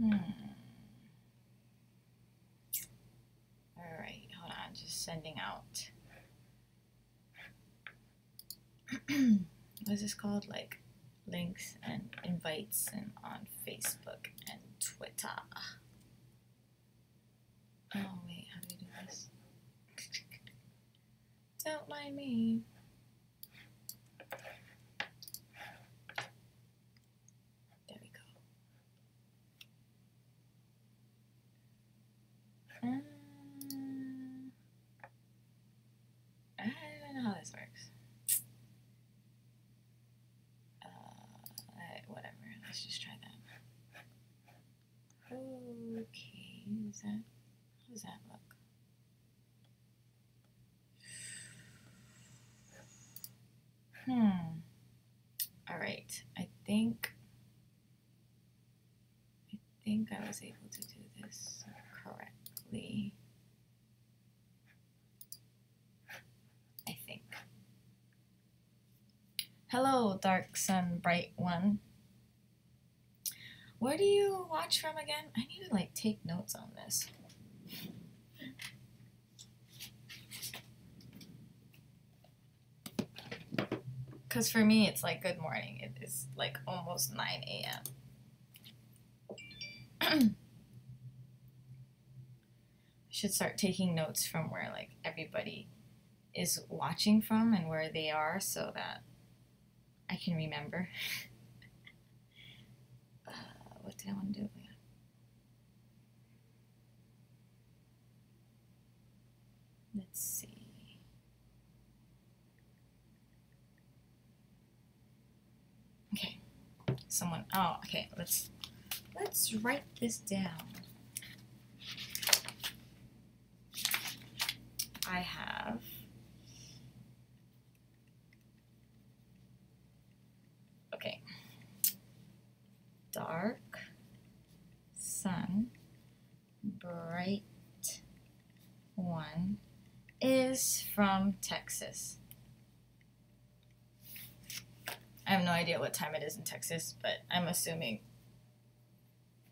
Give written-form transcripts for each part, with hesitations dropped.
Alright, hold on, just sending out. What is this called? Like links and invites and on Facebook and Twitter. Oh wait, how do we do this? Don't mind me. There we go. I don't know how this works. Whatever. Let's just try that. Okay, is that? How does that look? All right. I think I was able to do this correctly. I think. Hello, Dark Sun Bright One. Where do you watch from again? I need to like take notes on this. Because for me, it's like good morning. It is like almost 9 a.m. I should start taking notes from where like everybody is watching from and where they are so that I can remember. What did I want to do? Let's see. Okay. Someone. Oh, okay. Let's write this down. I have Dark Sun Bright One is from Texas. I have no idea what time it is in Texas, but I'm assuming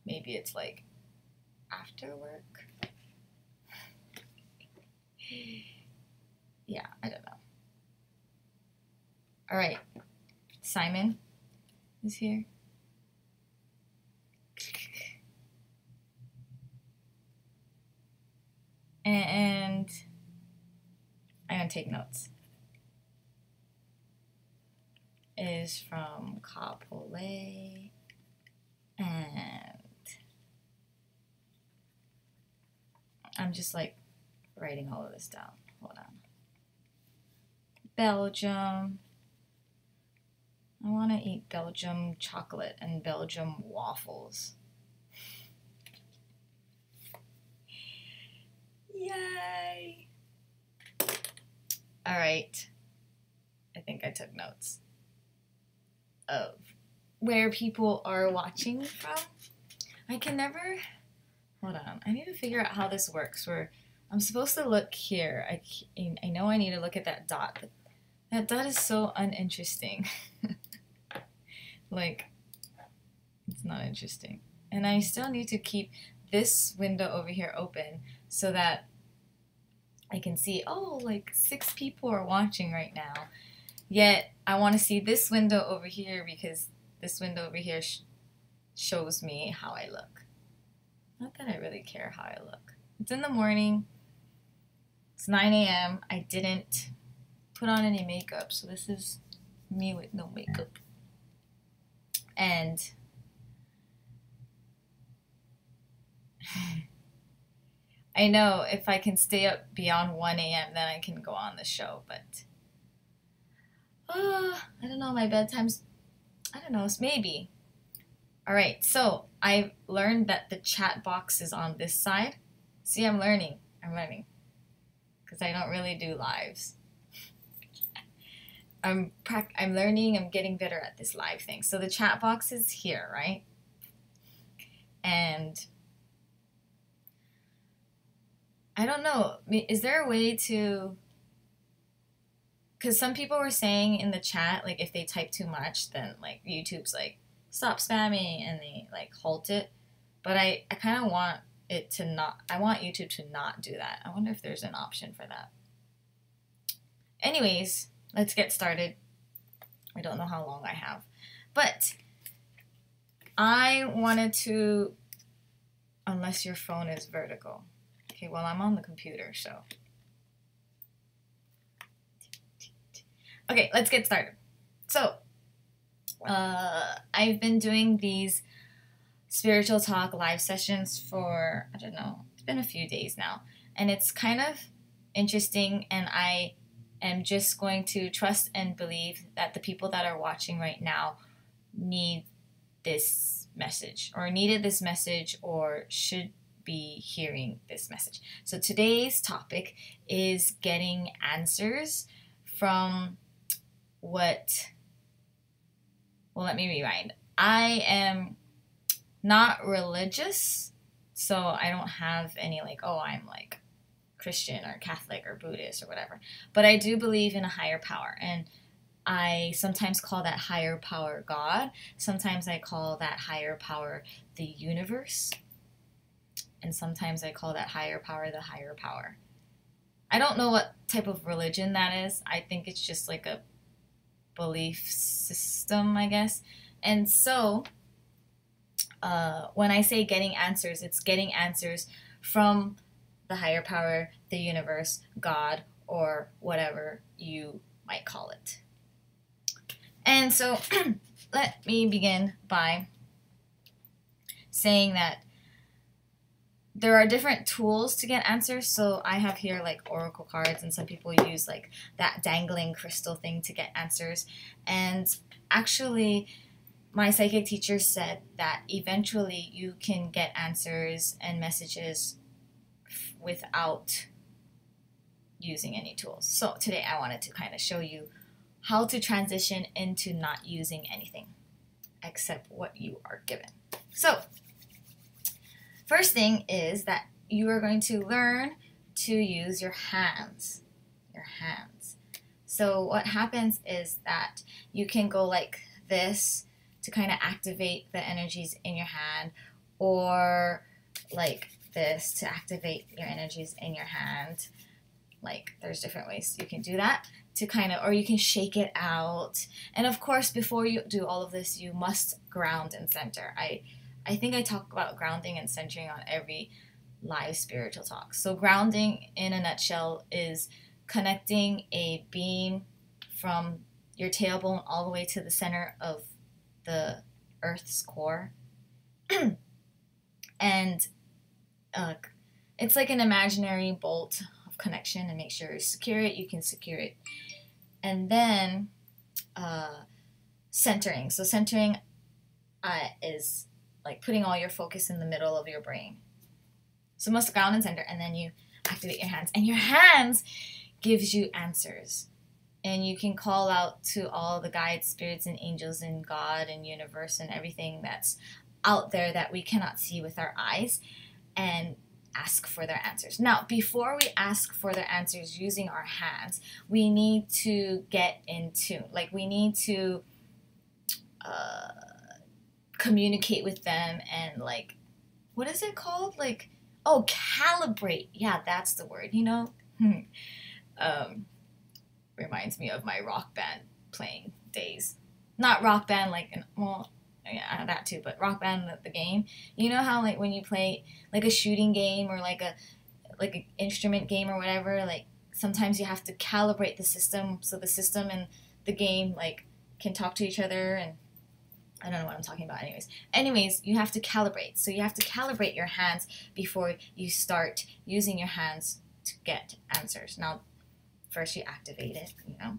maybe it's like after work. Yeah, I don't know. All right, Simon is here. And I'm gonna take notes. Is from Kapolei, and I'm just like writing all of this down. Hold on. Belgium. I want to eat Belgium chocolate and Belgium waffles. Yay! All right. I think I took notes of where people are watching from. I can never... Hold on. I need to figure out how this works. Where I'm supposed to look here. I know I need to look at that dot, but that dot is so uninteresting. Like, it's not interesting. And I still need to keep this window over here open so that I can see, oh, like 6 people are watching right now. Yet, I want to see this window over here because this window over here shows me how I look. Not that I really care how I look. It's in the morning. It's 9 a.m. I didn't put on any makeup, so this is me with no makeup. And I know if I can stay up beyond 1 a.m., then I can go on the show, but I don't know, my bedtime's, I don't know, maybe. All right, so I learned that the chat box is on this side. See, I'm learning, because I don't really do lives. I'm learning, I'm getting better at this live thing. So the chat box is here, right? And I don't know, is there a way to, because some people were saying in the chat, like if they type too much, then like YouTube's like, stop spamming, and they like halt it. But I kind of want it to not, I want YouTube to not do that. I wonder if there's an option for that. Anyways, let's get started. I don't know how long I have, but I wanted to, unless your phone is vertical. Okay, well, I'm on the computer, so. Okay, let's get started. So, I've been doing these spiritual talk live sessions for, I don't know, it's been a few days now. And it's kind of interesting, and I am just going to trust and believe that the people that are watching right now need this message, or needed this message, or should be hearing this message. So today's topic is getting answers from what, well, let me rewind. I am not religious, so I don't have any like, oh, I'm like Christian or Catholic or Buddhist or whatever. But I do believe in a higher power, and I sometimes call that higher power God. Sometimes I call that higher power the universe. And sometimes I call that higher power the higher power. I don't know what type of religion that is. I think it's just like a belief system, I guess. And so when I say getting answers, it's getting answers from the higher power, the universe, God, or whatever you might call it. And so let me begin by saying that there are different tools to get answers. So I have here like oracle cards, and some people use like that dangling crystal thing to get answers. And actually, my psychic teacher said that eventually you can get answers and messages without using any tools. So today I wanted to kind of show you how to transition into not using anything except what you are given. So first thing is that you are going to learn to use your hands. Your hands. So what happens is that you can go like this to kind of activate the energies in your hand, or like this to activate your energies in your hand. Like there's different ways you can do that to kind of, or you can shake it out. And of course, before you do all of this, you must ground and center. I think I talk about grounding and centering on every live spiritual talk. So grounding in a nutshell is connecting a beam from your tailbone all the way to the center of the Earth's core. And it's like an imaginary bolt of connection, and make sure you secure it. You can secure it. And then centering. So centering is like putting all your focus in the middle of your brain. So must ground and center, and then you activate your hands. And your hands gives you answers. And you can call out to all the guides, spirits, and angels, and God, and universe, and everything that's out there that we cannot see with our eyes, and ask for their answers. Now, before we ask for their answers using our hands, we need to get in tune. Like we need to communicate with them and like, what is it called? Like, oh, calibrate. Yeah, that's the word, you know? Reminds me of my rock band playing days. Not rock band like, well, yeah, that too, but rock band the game. You know how like when you play like a shooting game or like an instrument game or whatever, like sometimes you have to calibrate the system so the system and the game like can talk to each other, and I don't know what I'm talking about anyways, you have to calibrate. So you have to calibrate your hands before you start using your hands to get answers. Now first you activate it, you know,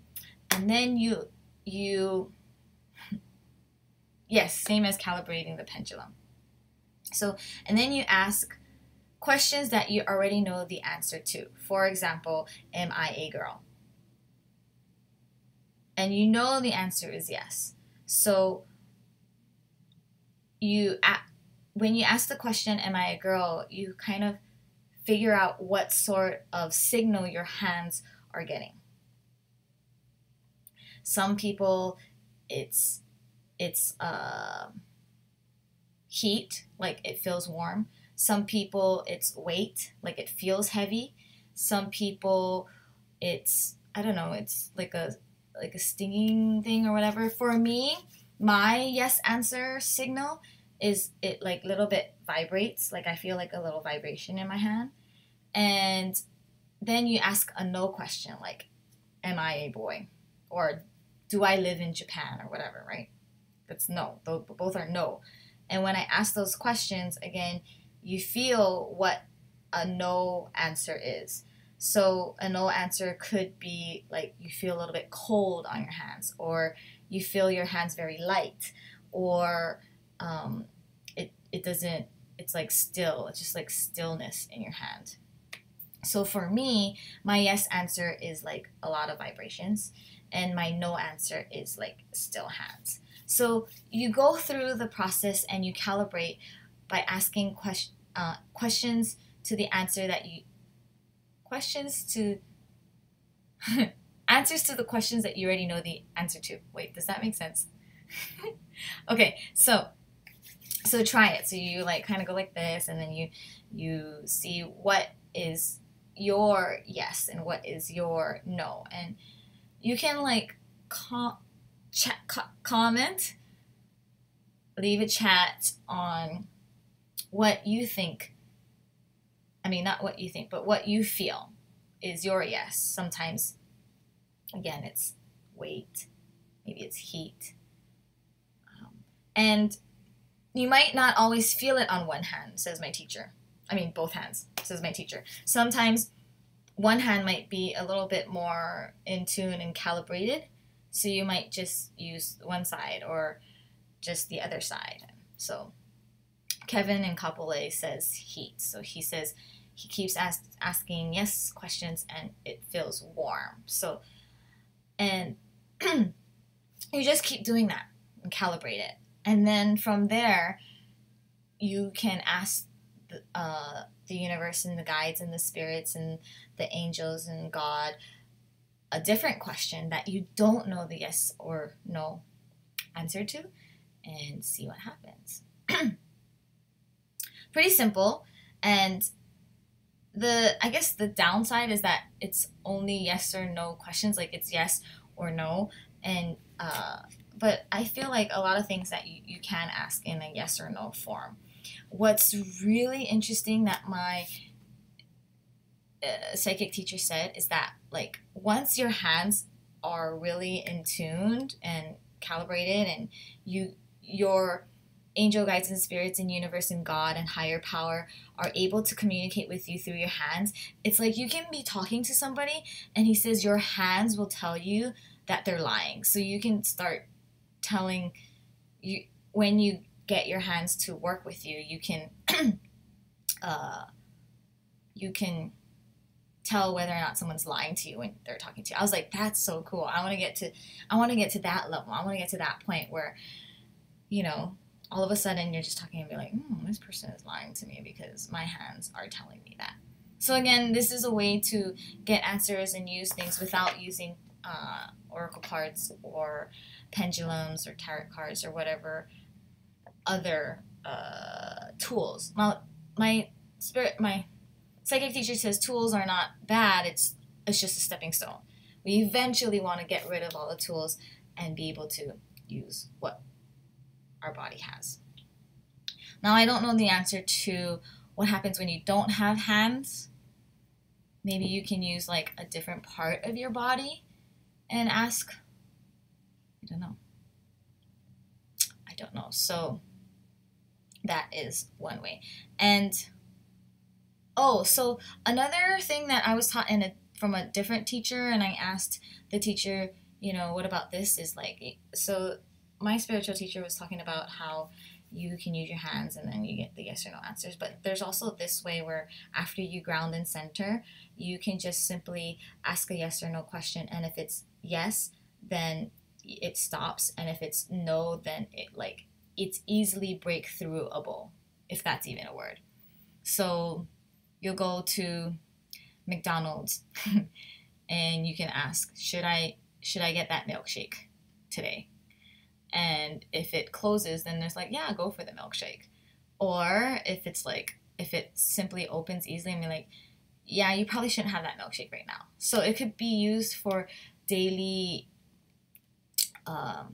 and then you yes, same as calibrating the pendulum. So, and then you ask questions that you already know the answer to. For example, am I a girl? And you know the answer is yes. So when you ask the question, am I a girl, you kind of figure out what sort of signal your hands are getting. Some people, it's heat, like it feels warm. Some people it's weight, like it feels heavy. Some people it's, I don't know, it's like a stinging thing or whatever. For me, my yes answer signal is it like little bit vibrates, like I feel like a little vibration in my hand. And then you ask a no question, like am I a boy, or do I live in Japan, or whatever, right? That's no. Both are no. And when I ask those questions, again, you feel what a no answer is. So a no answer could be like you feel a little bit cold on your hands, or you feel your hands very light, or it doesn't, it's like still, it's just like stillness in your hand. So for me, my yes answer is like a lot of vibrations, and my no answer is like still hands. So you go through the process and you calibrate by asking questions to the answer that you, questions to answers to the questions that you already know the answer to. Wait, does that make sense? Okay, so try it. So you like kind of go like this, and then you see what is your yes and what is your no, and you can like comment, leave a chat on what you think. I mean, not what you think, but what you feel is your yes. Sometimes, again, it's weight, maybe it's heat, and you might not always feel it on one hand, says my teacher. I mean, both hands, says my teacher. Sometimes one hand might be a little bit more in tune and calibrated, so you might just use one side or just the other side. So Kevin in Kapolei says heat. So he says he keeps asking yes questions and it feels warm. So, and you just keep doing that and calibrate it. And then from there, you can ask the universe and the guides and the spirits and the angels and God a different question that you don't know the yes or no answer to, and see what happens. Pretty simple. And I guess the downside is that it's only yes or no questions, like it's yes or no. And but I feel like a lot of things that you can ask in a yes or no form. What's really interesting that my psychic teacher said is that like once your hands are really in tuned and calibrated, and your angel guides and spirits and universe and God and higher power are able to communicate with you through your hands, it's like you can be talking to somebody and he says your hands will tell you that they're lying. So you can start telling you, when you get your hands to work with you, you can you can tell whether or not someone's lying to you when they're talking to you. I was like, that's so cool. I want to get to that level. I want to get to that point where, you know, all of a sudden you're just talking and be like, this person is lying to me because my hands are telling me that. So again, this is a way to get answers and use things without using oracle cards or pendulums or tarot cards or whatever other tools. My psychic teacher says tools are not bad, it's just a stepping stone. We eventually want to get rid of all the tools and be able to use what our body has. Now, I don't know the answer to what happens when you don't have hands. Maybe you can use like a different part of your body and ask. I don't know. So that is one way. And so another thing that I was taught from a different teacher, and I asked the teacher, what about this, is like, so my spiritual teacher was talking about how you can use your hands and then you get the yes or no answers. But there's also this way where after you ground and center, you can just simply ask a yes or no question. And if it's yes, then it stops. And if it's no, then it's easily breakthroughable, if that's even a word. So you'll go to McDonald's and you can ask, should I get that milkshake today? And if it closes, then there's like, yeah, go for the milkshake. Or if it's like, if it simply opens easily, I mean, like, yeah, you probably shouldn't have that milkshake right now. So it could be used for daily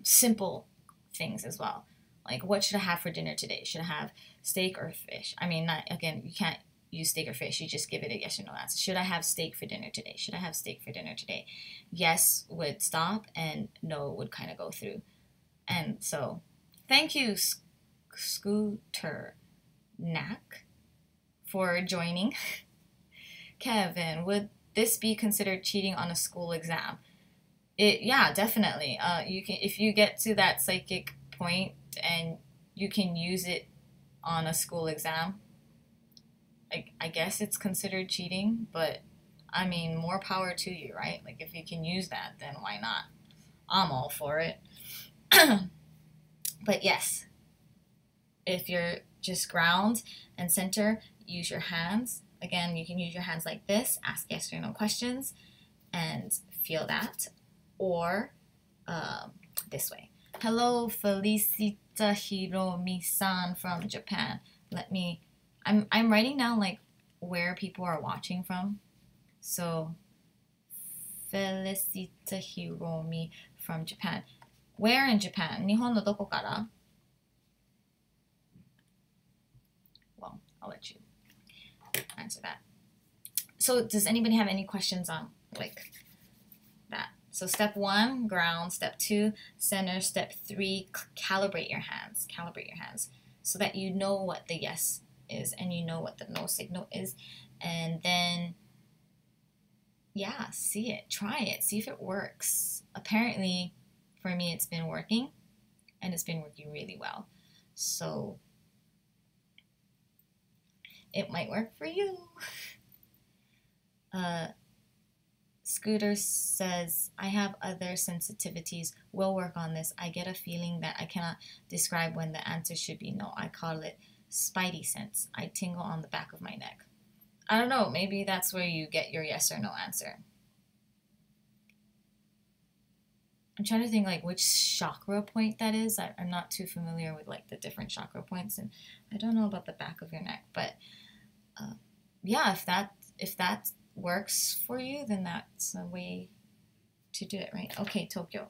simple things as well. Like, what should I have for dinner today? Should I have steak or fish? I mean, not, again, you can't use steak or fish. You just give it a yes or no answer. Should I have steak for dinner today? Should I have steak for dinner today? Yes would stop, and no would kind of go through. And so, thank you, Scooter Knack, for joining. Kevin, would this be considered cheating on a school exam? Yeah, definitely. You can, if you get to that psychic point and you can use it on a school exam, I guess it's considered cheating, but I mean, more power to you, right? Like, if you can use that, then why not? I'm all for it. But yes, if you're just ground and center, use your hands. Again, you can use your hands like this, ask yes or no questions, and feel that. Or this way. Hello, Felicita Hiromi-san from Japan. I'm writing down like where people are watching from. So, Felicita Hiromi from Japan. Where in Japan? 日本のどこから? Well, I'll let you answer that. So, does anybody have any questions on like that? So, step 1, ground. Step 2, center. Step 3, calibrate your hands. Calibrate your hands so that you know what the yes is and you know what the no signal is. And then, yeah, see it. Try it. See if it works. Apparently, for me, it's been working. And it's been working really well. So, it might work for you. Scooter says, I have other sensitivities. We'll work on this. I get a feeling that I cannot describe when the answer should be no. I call it spidey sense. I tingle on the back of my neck. I don't know. Maybe that's where you get your yes or no answer. I'm trying to think like which chakra point that is. I'm not too familiar with like the different chakra points, and I don't know about the back of your neck. But yeah, if that works for you, then that's a way to do it, right? Okay, Tokyo.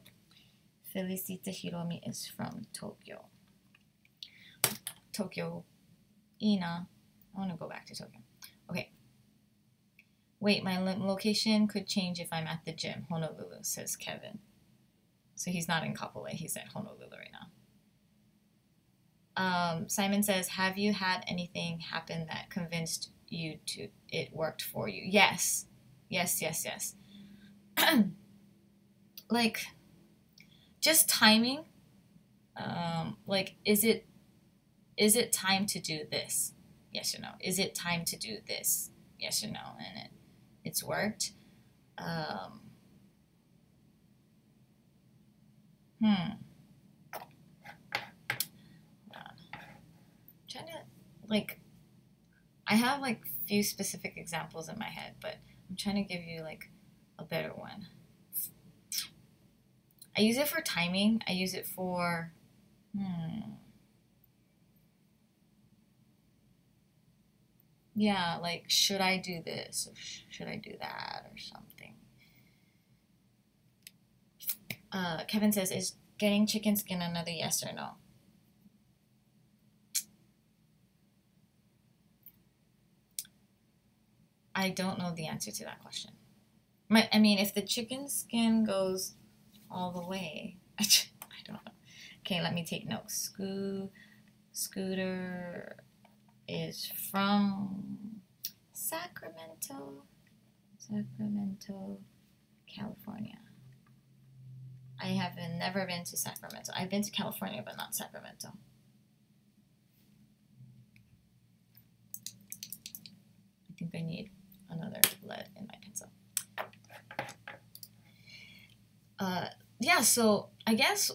Felicita Hiromi is from Tokyo. Tokyo. Ina. I want to go back to Tokyo. Okay. Wait, my location could change if I'm at the gym. Honolulu, says Kevin. So he's not in Kapolei. He's at Honolulu right now. Simon says, have you had anything happen that convinced you to it worked for you? Yes. Yes. Like, just timing. Like, is it time to do this? Yes or no? Is it time to do this? Yes or no? And it's worked. Trying to, like, I have like few specific examples in my head, but I'm trying to give you like a better one. I use it for timing. I use it for yeah, like, should I do this or should I do that or something? Kevin says, is getting chicken skin another yes or no? I don't know the answer to that question. I mean, if the chicken skin goes all the way, I don't know. Okay, let me take notes. Scooter is from Sacramento, California. I have never been to Sacramento. I've been to California, but not Sacramento. I think I need another lead in my pencil. Yeah, so I guess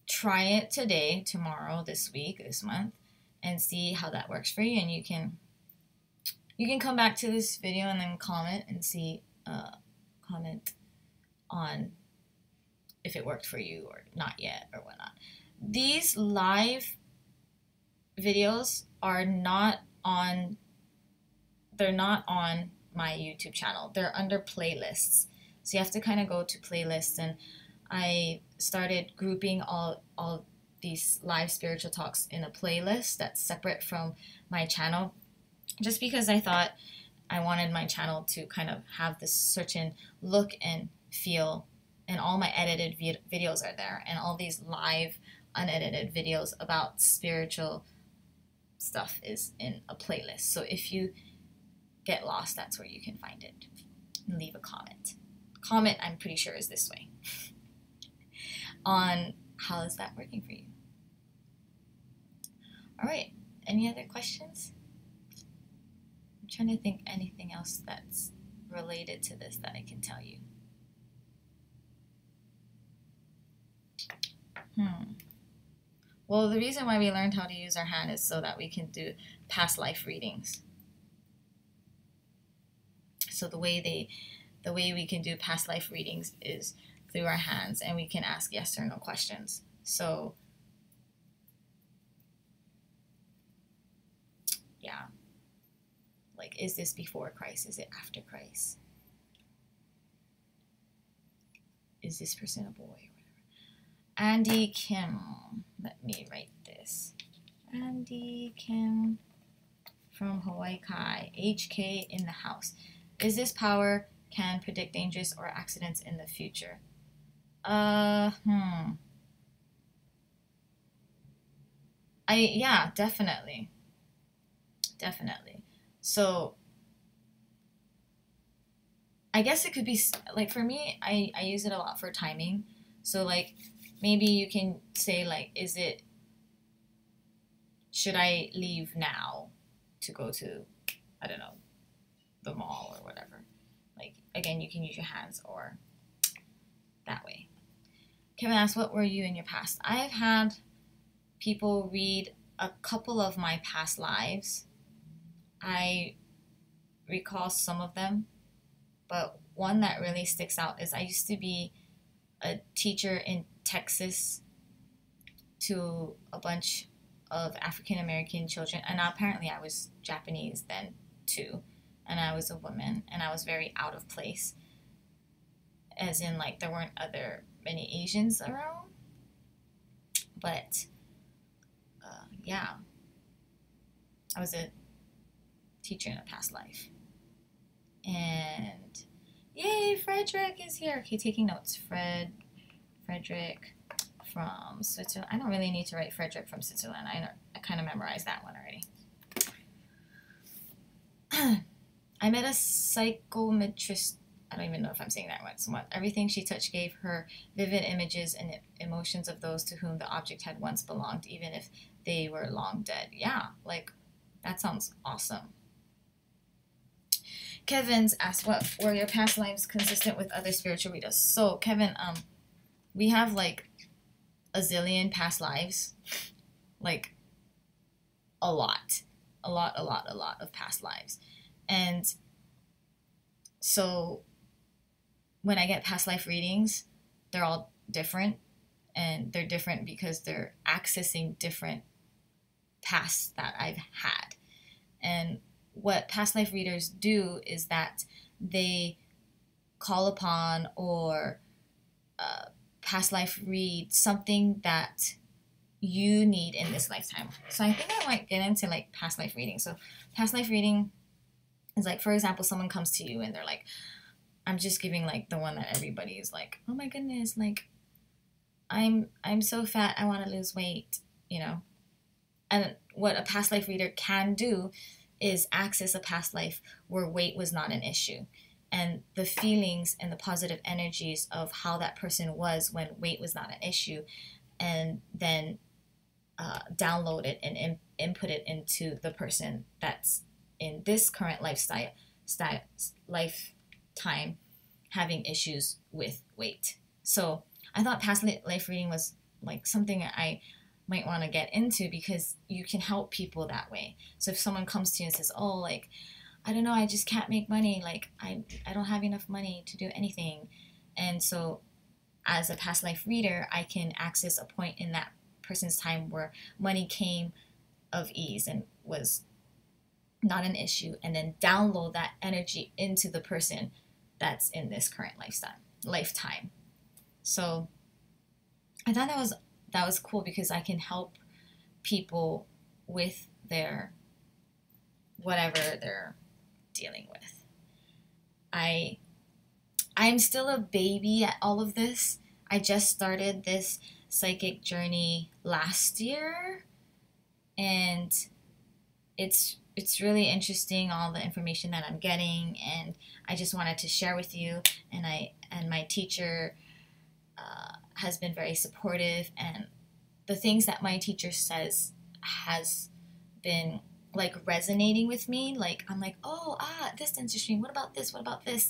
try it today, tomorrow, this week, this month, and see how that works for you. And you can come back to this video and then comment and see, comment on if it worked for you or not yet or whatnot. These live videos are not on, they're not on my YouTube channel. They're under playlists. So you have to kind of go to playlists, and I started grouping all these live spiritual talks in a playlist that's separate from my channel, just because I thought I wanted my channel to kind of have this certain look and feel, and all my edited videos are there, and all these live unedited videos about spiritual stuff is in a playlist. So if you get lost, that's where you can find it, and leave a comment. Comment, I'm pretty sure, is this way. On how is that working for you? All right, any other questions? I'm trying to think anything else that's related to this that I can tell you. Well, the reason why we learned how to use our hand is so that we can do past life readings. So the way we can do past life readings is through our hands, and we can ask yes or no questions. So yeah, like, is this before Christ? Is it after Christ? Is this person a boy or whatever? Andy Kim, let me write this. Andy Kim from Hawaii Kai, HK in the house. Is this power can predict dangers or accidents in the future? Yeah, definitely. Definitely. So I guess it could be, like, for me, I use it a lot for timing. So, like, maybe you can say, like, should I leave now to go to, I don't know, the mall or whatever. Like, again, you can use your hands or that way. Kevin asks, what were you in your past? I've had people read a couple of my past lives. I recall some of them, but one that really sticks out is I used to be a teacher in Texas to a bunch of African American children, and apparently I was Japanese then too, and I was a woman, and I was very out of place, as in, like, there weren't many Asians around, but yeah, I was a teacher in a past life. And yay, Frederick is here. Okay, taking notes. Frederick from Switzerland. I don't really need to write Frederick from Switzerland. I kind of memorized that one already. I met a psychometrist. I don't even know if I'm saying that right. Everything she touched gave her vivid images and emotions of those to whom the object had once belonged, even if they were long dead. Yeah, like, that sounds awesome. Kevin's asked, what were your past lives consistent with other spiritual readers? So, Kevin, we have, like, a zillion past lives. Like, a lot of past lives. And so when I get past life readings, they're all different, and they're different because they're accessing different pasts that I've had. And what past life readers do is that they call upon or past life read something that you need in this lifetime. So I think I might get into, like, past life reading. So past life reading is, like, for example, someone comes to you and they're like, I'm just giving, like, the one that everybody is like, oh my goodness, like, I'm so fat, I want to lose weight, you know. And what a past life reader can do is access a past life where weight was not an issue, and the feelings and the positive energies of how that person was when weight was not an issue, and then download it and input it into the person that's in this current lifetime having issues with weight. So I thought past life reading was, like, something I might want to get into, because you can help people that way. So if someone comes to you and says, oh, like, I don't know, I just can't make money, like, I don't have enough money to do anything. And so as a past life reader, I can access a point in that person's time where money came of ease and was not an issue, and then download that energy into the person that's in this current lifetime. So I thought that was cool because I can help people with their whatever they're dealing with. I'm still a baby at all of this. I just started this psychic journey last year, and it's really interesting, all the information that I'm getting, and I just wanted to share with you. And my teacher has been very supportive, and the things that my teacher says has been like resonating with me. Like I'm like, oh, this is interesting. What about this? What about this?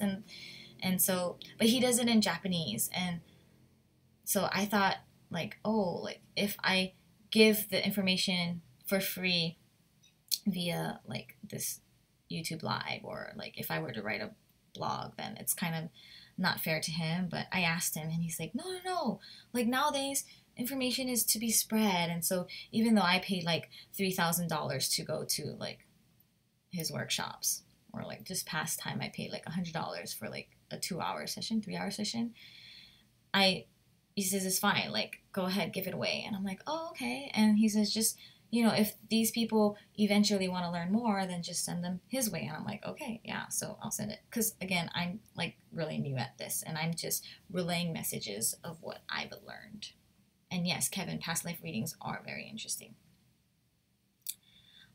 And so, but he does it in Japanese, and so I thought like, oh, like if I give the information for free via like this YouTube live, or like if I were to write a blog, then it's kind of not fair to him. But I asked him, and he's like, no, like nowadays information is to be spread. And so even though I paid like $3,000 to go to like his workshops, or like just past time I paid like $100 for like a 2-hour session, 3-hour session, he says it's fine, like go ahead, give it away. And I'm like, oh, okay. And he says, just, you know, if these people eventually want to learn more, then just send them his way. And I'm like, okay, yeah, so I'll send it. Because again, I'm like really new at this, and I'm just relaying messages of what I've learned. And yes, Kevin, past life readings are very interesting.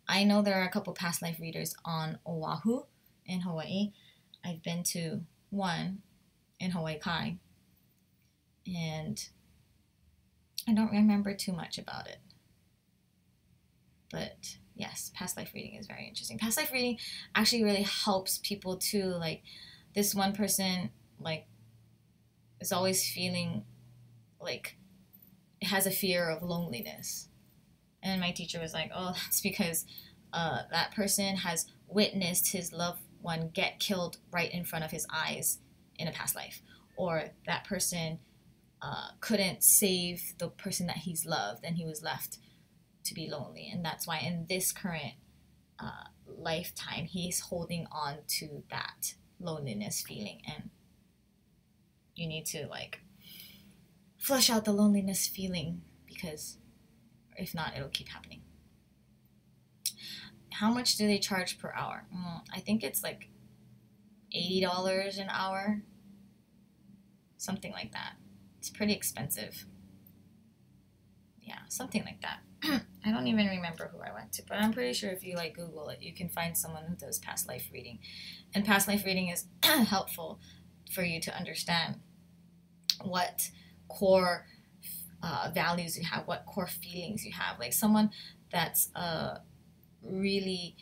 I know there are a couple past life readers on Oahu in Hawaii. I've been to one in Hawaii Kai, and I don't remember too much about it. But yes, past life reading is very interesting. Past life reading actually really helps people too. Like this one person like is always feeling like it has a fear of loneliness. And my teacher was like, oh, that's because that person has witnessed his loved one get killed right in front of his eyes in a past life. Or that person couldn't save the person that he's loved, and he was left to be lonely. And that's why in this current lifetime, he's holding on to that loneliness feeling. And you need to like flush out the loneliness feeling, because if not, it'll keep happening. How much do they charge per hour? I think it's like $80 an hour, something like that. It's pretty expensive. Yeah, something like that. I don't even remember who I went to, but I'm pretty sure if you like Google it, you can find someone who does past life reading. And past life reading is helpful for you to understand what core values you have, what core feelings you have. Like someone that's really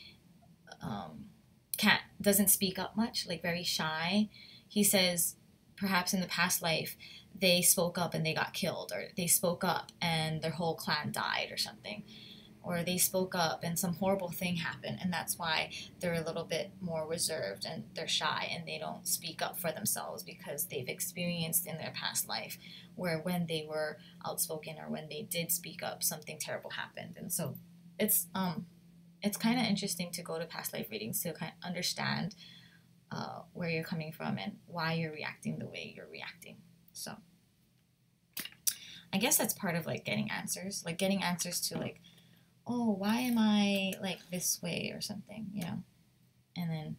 doesn't speak up much, like very shy. He says perhaps in the past life they spoke up and they got killed, or they spoke up and their whole clan died or something, or they spoke up and some horrible thing happened, and that's why they're a little bit more reserved and they're shy and they don't speak up for themselves, because they've experienced in their past life where when they were outspoken or when they did speak up, something terrible happened. And so it's kind of interesting to go to past life readings to kind of understand where you're coming from and why you're reacting the way you're reacting. So I guess that's part of like getting answers to like, oh, why am I like this way or something, you know? And then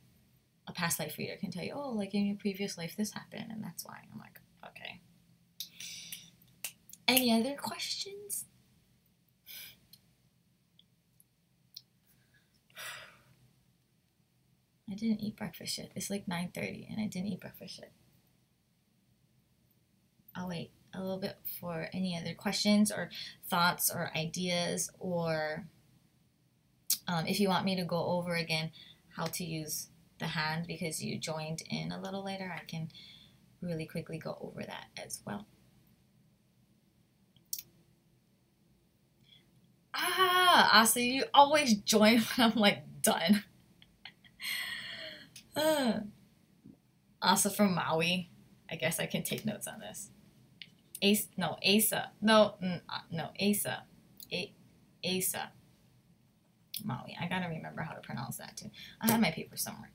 a past life reader can tell you, oh, like in your previous life this happened and that's why. I'm like, okay. Any other questions? I didn't eat breakfast yet. It's like 9:30 and I didn't eat breakfast yet. I'll wait a little bit for any other questions or thoughts or ideas, or if you want me to go over again how to use the hand because you joined in a little later, I can really quickly go over that as well. Asa, you always join when I'm like done. Asa from Maui. I guess I can take notes on this. Asa. No, Asa. Asa. Maui. I gotta remember how to pronounce that too. I have my paper somewhere.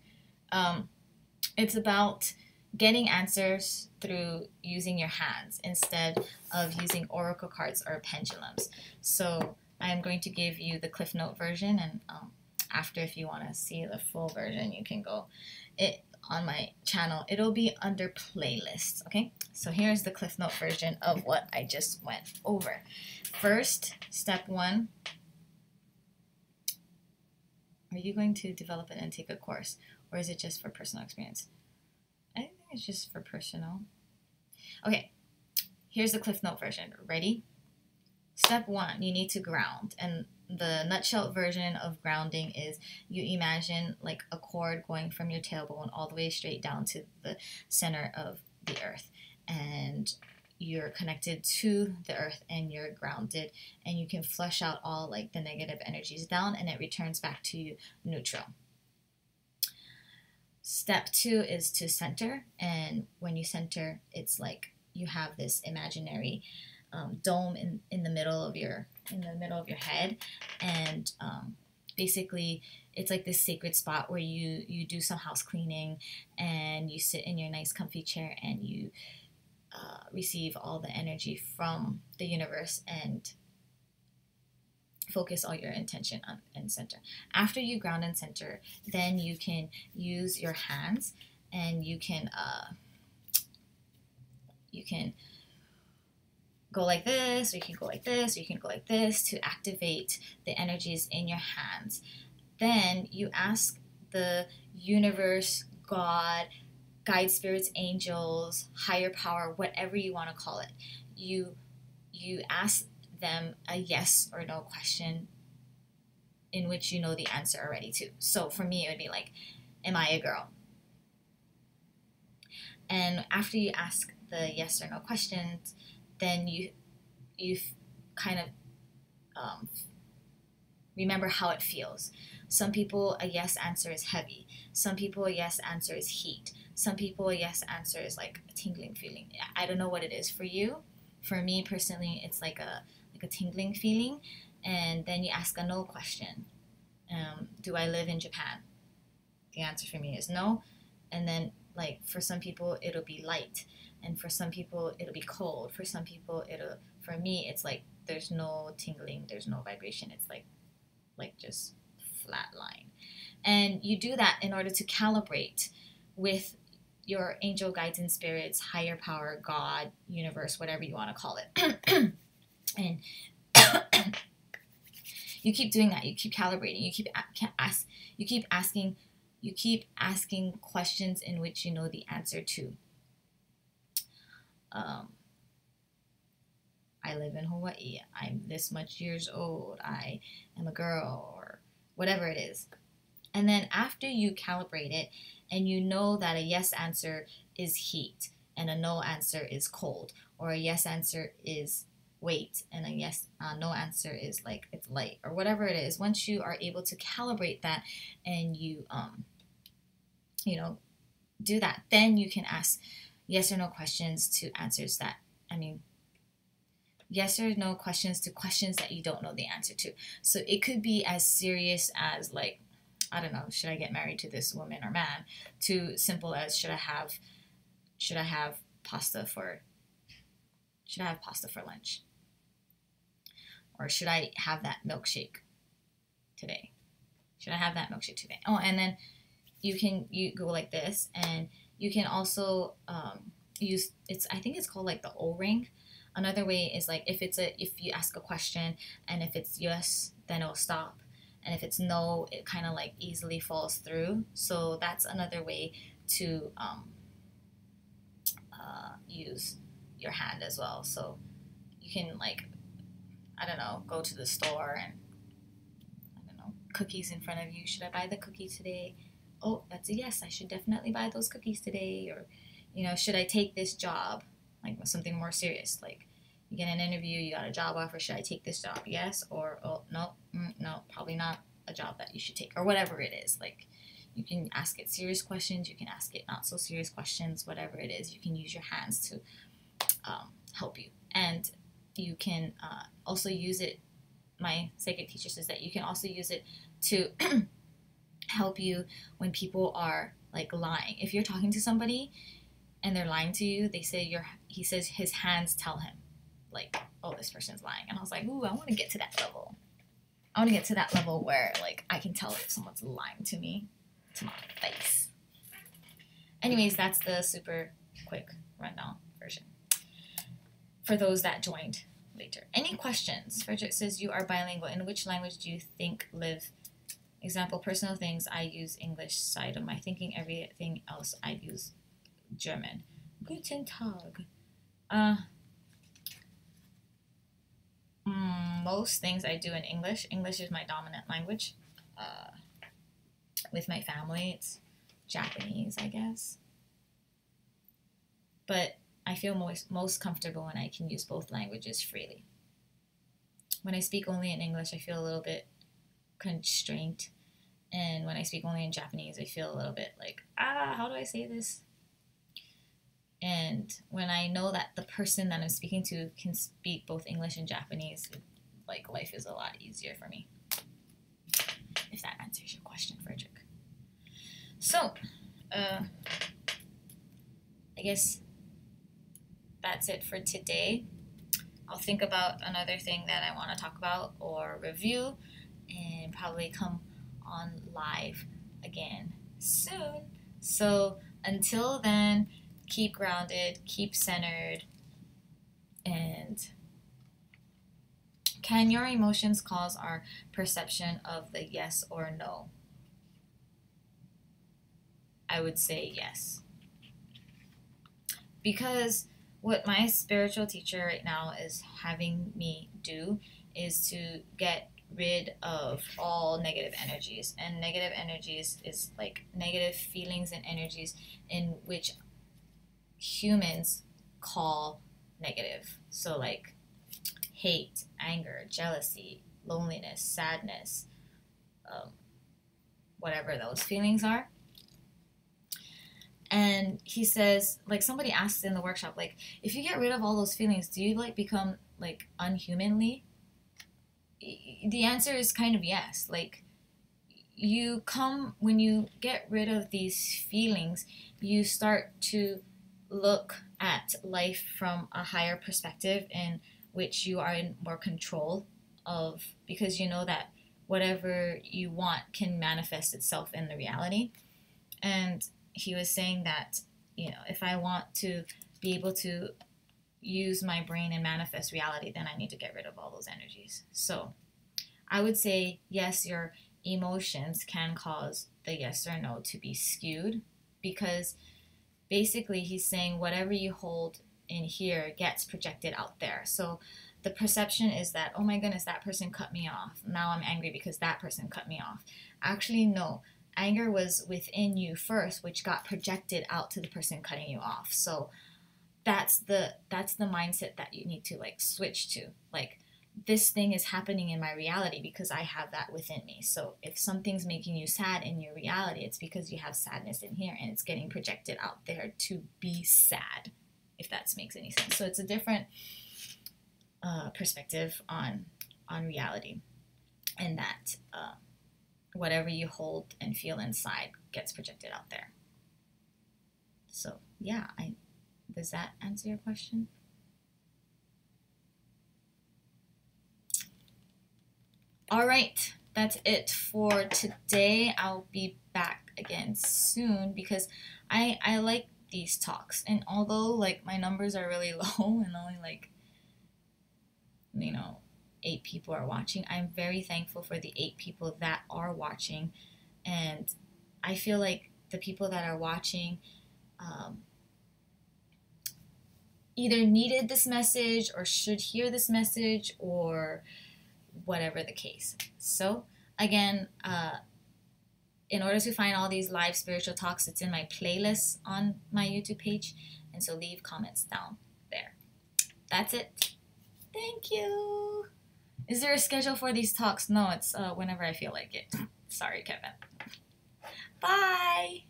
It's about getting answers through using your hands instead of using oracle cards or pendulums. So I'm going to give you the Cliff Note version, and after, if you want to see the full version, you can go on my channel. It'll be under playlists, okay? So here's the Cliff Note version of what I just went over. First, step 1. Are you going to develop it and take a course, or is it just for personal experience? I think it's just for personal. Okay, here's the Cliff Note version. Ready? Step 1, you need to ground. And the nutshell version of grounding is you imagine like a cord going from your tailbone all the way straight down to the center of the earth. And you're connected to the earth and you're grounded, and you can flush out all like the negative energies down, and it returns back to you neutral. Step 2 is to center, and when you center, it's like you have this imaginary dome in the middle of your head, and basically it's like this sacred spot where you do some house cleaning, and you sit in your nice comfy chair, and you receive all the energy from the universe and focus all your intention on and center. After you ground and center, then you can use your hands, and you can go like this, or you can go like this, or you can go like this to activate the energies in your hands. Then you ask the universe, God, guide spirits, angels, higher power, whatever you want to call it. You ask them a yes or no question in which you know the answer already too. So for me, it would be like, am I a girl? And after you ask the yes or no questions, then you kind of remember how it feels. Some people, a yes answer is heavy. Some people, a yes answer is heat. Some people, a yes answer is like a tingling feeling. I don't know what it is for you. For me personally, it's like a tingling feeling. And then you ask a no question. Do I live in Japan? The answer for me is no. And then like for some people it'll be light, and for some people it'll be cold. For some people for me it's like there's no tingling, there's no vibration. It's like just flat line. And you do that in order to calibrate with your angel guides and spirits, higher power, God, universe, whatever you want to call it. And you keep doing that. You keep calibrating. You keep asking questions in which you know the answer to. I live in Hawaii. I'm this much years old. I am a girl, or whatever it is. And then after you calibrate it, and you know that a yes answer is heat, and a no answer is cold, or a yes answer is weight, and a no answer is like it's light, or whatever it is. Once you are able to calibrate that, and you do that, then you can ask yes or no questions to answers that, yes or no questions to questions that you don't know the answer to. So it could be as serious as like, I don't know, should I get married to this woman or man, to simple as should I have pasta for lunch, or should I have that milkshake today? Oh, and then you go like this, and you can also use I think it's called like the O-ring. Another way is like if you ask a question, and if it's yes, then it'll stop, and if it's no, it kind of like easily falls through. So that's another way to use your hand as well. So you can like, I don't know, go to the store and, I don't know, cookies in front of you. Should I buy the cookie today? Oh, that's a yes. I should definitely buy those cookies today. Or, should I take this job? Like something more serious. Like you get an interview, you got a job offer. Should I take this job? Yes. Or, oh, no, probably not a job that you should take, or whatever it is. Like you can ask it serious questions. You can ask it not so serious questions. Whatever it is, you can use your hands to help you. And you can also use it, my psychic teacher says that you can also use it to help you when people are like lying. If you're talking to somebody and they're lying to you, he says his hands tell him like, oh, this person's lying. And I was like, ooh, I want to get to that level. I want to get to that level where like I can tell if someone's lying to me to my face. Anyways, that's the super quick rundown version for those that joined later. Any questions? Frederick says, you are bilingual. In which language do you think live? Example, personal things, I use English side of my thinking. Everything else, I use German. Guten Tag. Most things I do in English. English is my dominant language. With my family, it's Japanese, I guess. But I feel most comfortable when I can use both languages freely. When I speak only in English, I feel a little bit constrained. And when I speak only in Japanese, I feel a little bit like, how do I say this? And when I know that the person that I'm speaking to can speak both English and Japanese, like life is a lot easier for me. If that answers your question, Frederick. So, I guess that's it for today. I'll think about another thing that I want to talk about or review and probably come on live again soon. So until then, keep grounded, keep centered, and can your emotions cause our perception of the yes or no? I would say yes. Because what my spiritual teacher right now is having me do is to get rid of all negative energies. And negative energies is like negative feelings and energies in which humans call negative. So like hate, anger, jealousy, loneliness, sadness, whatever those feelings are. And he says, like somebody asked in the workshop, like, if you get rid of all those feelings, do you like become like unhumanly? The answer is kind of yes. Like when you get rid of these feelings, you start to look at life from a higher perspective in which you are in more control of, because you know that whatever you want can manifest itself in the reality. And he was saying that, you know, if I want to be able to use my brain and manifest reality, then I need to get rid of all those energies. So I would say, yes, your emotions can cause the yes or no to be skewed, because basically he's saying whatever you hold in here gets projected out there. So the perception is that, oh my goodness, that person cut me off. Now I'm angry because that person cut me off. Actually, no. Anger was within you first, which got projected out to the person cutting you off. So that's the mindset that you need to like switch to. Like, this thing is happening in my reality because I have that within me. So if something's making you sad in your reality, it's because you have sadness in here and it's getting projected out there to be sad, if that makes any sense. So it's a different perspective on reality, and that whatever you hold and feel inside gets projected out there. So yeah, does that answer your question? All right, that's it for today. I'll be back again soon because I like these talks, and although like my numbers are really low and only like, you know, 8 people are watching, I'm very thankful for the 8 people that are watching. And I feel like the people that are watching either needed this message or should hear this message or whatever the case. So again, in order to find all these live spiritual talks, it's in my playlist on my YouTube page, and so leave comments down there. That's it. Thank you. Is there a schedule for these talks? No, it's whenever I feel like it. Sorry, Kevin. Bye.